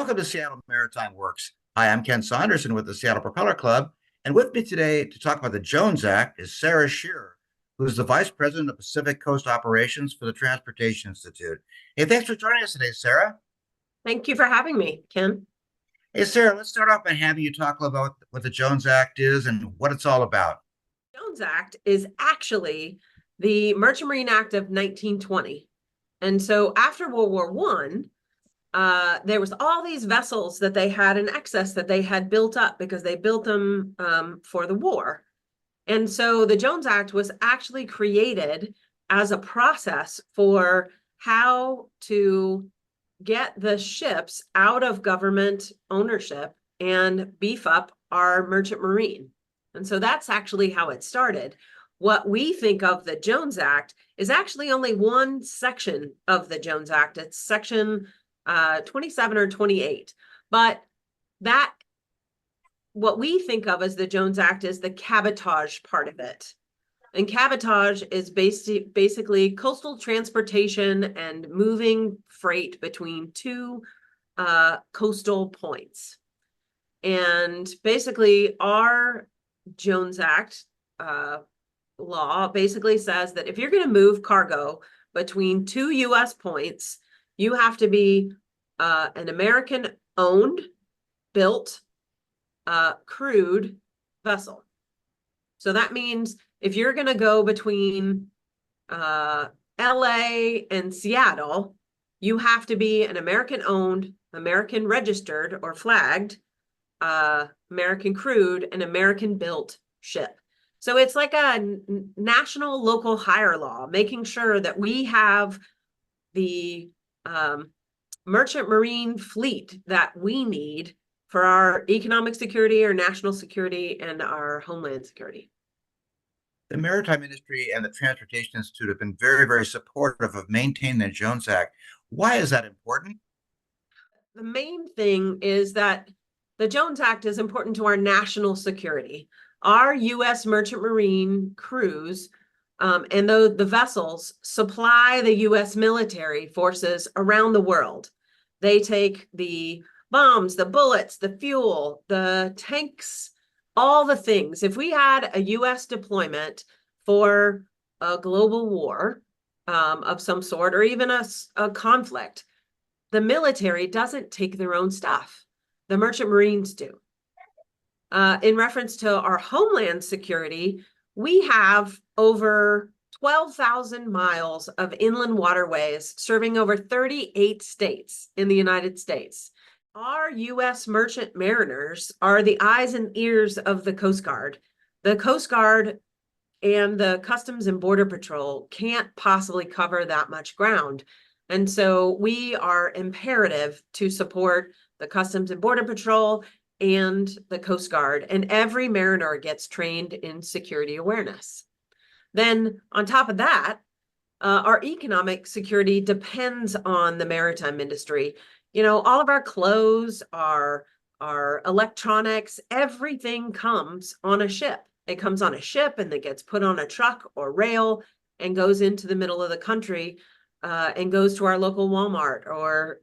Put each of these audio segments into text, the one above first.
Welcome to Seattle Maritime Works. Hi, I'm Ken Saunderson with the Seattle Propeller Club, and with me today to talk about the Jones Act is Sarah Scherer, who is the Vice President of Pacific Coast Operations for the Transportation Institute. Hey, thanks for joining us today, Sarah. Thank you for having me, Ken. Hey, Sarah, let's start off by having you talk about what the Jones Act is and what it's all about. Jones Act is actually the Merchant Marine Act of 1920. And so after World War One, there was all these vessels that they had in excess that they had built up because they built them for the war. And so the Jones Act was actually created as a process for how to get the ships out of government ownership and beef up our merchant marine. And so that's actually how it started. What we think of the Jones Act is actually only one section of the Jones Act. It's section 27 or 28. But that, what we think of as the Jones Act is the cabotage part of it. And cabotage is basically coastal transportation and moving freight between two coastal points. And basically, our Jones Act law basically says that if you're going to move cargo between two U.S. points, you have to be an American-owned, built, crewed vessel. So that means if you're going to go between LA and Seattle, you have to be an American-owned, American-registered or flagged, American-crewed, and American-built ship. So it's like a national local hire law, making sure that we have the merchant marine fleet that we need for our economic security, our national security, and our homeland security. The maritime industry and the Transportation Institute have been very, very supportive of maintaining the Jones Act. Why is that important? The main thing is that the Jones Act is important to our national security. Our U.S. merchant marine crews and the vessels supply the U.S. military forces around the world. They take the bombs, the bullets, the fuel, the tanks, all the things. If we had a U.S. deployment for a global war of some sort, or even a conflict, the military doesn't take their own stuff. The merchant marines do. In reference to our homeland security, we have over 12,000 miles of inland waterways serving over 38 states in the United States. Our U.S. merchant mariners are the eyes and ears of the Coast Guard. The Coast Guard and the Customs and Border Patrol can't possibly cover that much ground. And so we are imperative to support the Customs and Border Patrol and the Coast Guard, and every mariner gets trained in security awareness. Then on top of that, our economic security depends on the maritime industry. You know, all of our clothes, our electronics, everything comes on a ship. It comes on a ship and it gets put on a truck or rail and goes into the middle of the country and goes to our local Walmart or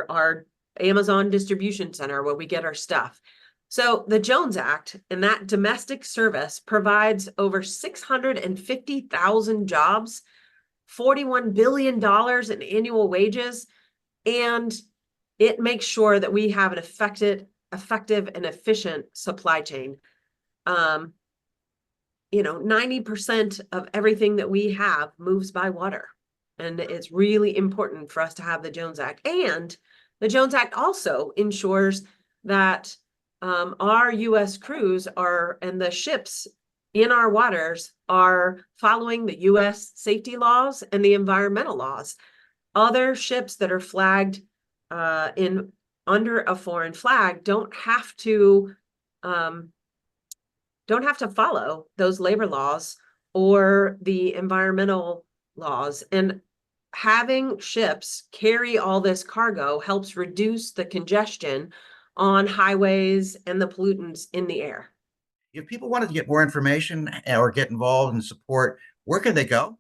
our Amazon distribution center where we get our stuff. So the Jones Act and that domestic service provides over 650,000 jobs, $41 billion in annual wages, and it makes sure that we have an effective and efficient supply chain. 90% of everything that we have moves by water. And it's really important for us to have the Jones Act. And the Jones Act also ensures that our U.S. crews and the ships in our waters are following the U.S. safety laws and the environmental laws. Other ships that are flagged under a foreign flag don't have to follow those labor laws or the environmental laws. And having ships carry all this cargo helps reduce the congestion on highways and the pollutants in the air. If people wanted to get more information or get involved and support, where can they go?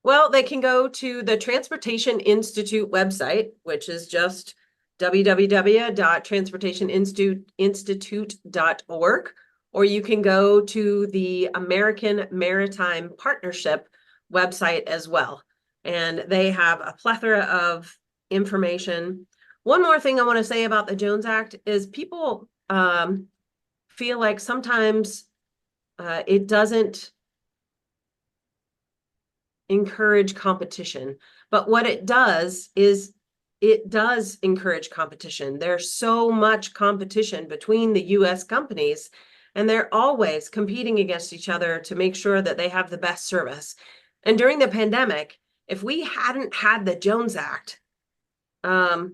Well, they can go to the Transportation Institute website, which is just www.transportationinstitute.org, or you can go to the American Maritime Partnership website as well. And they have a plethora of information. One more thing I want to say about the Jones Act is people feel like sometimes it doesn't encourage competition. But what it does is it does encourage competition. There's so much competition between the US companies, and they're always competing against each other to make sure that they have the best service. And during the pandemic, if we hadn't had the Jones Act, a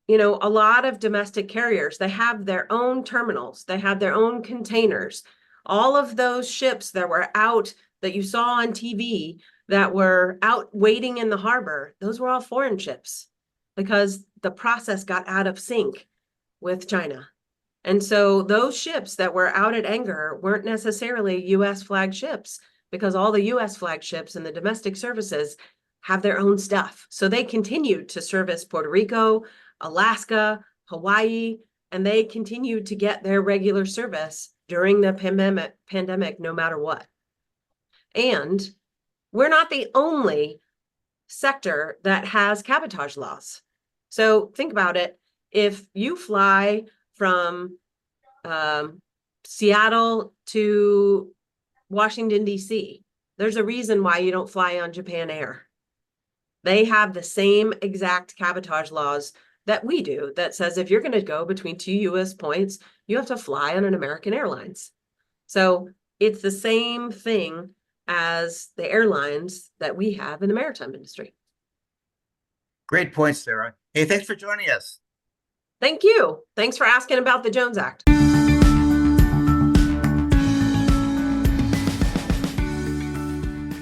lot of domestic carriers, they have their own terminals, they have their own containers. All of those ships that were out that you saw on TV that were out waiting in the harbor, those were all foreign ships because the process got out of sync with China. And so those ships that were out at anchor weren't necessarily US flagged ships because all the US flagged ships and the domestic services have their own stuff. So they continued to service Puerto Rico, Alaska, Hawaii, and they continued to get their regular service during the pandemic no matter what. And we're not the only sector that has cabotage laws. So think about it. If you fly from Seattle to Washington, D.C., there's a reason why you don't fly on Japan Air. They have the same exact cabotage laws that we do that says if you're going to go between two U.S. points, you have to fly on an American Airlines. So it's the same thing as the airlines that we have in the maritime industry. Great points, Sarah. Hey, thanks for joining us. Thank you. Thanks for asking about the Jones Act.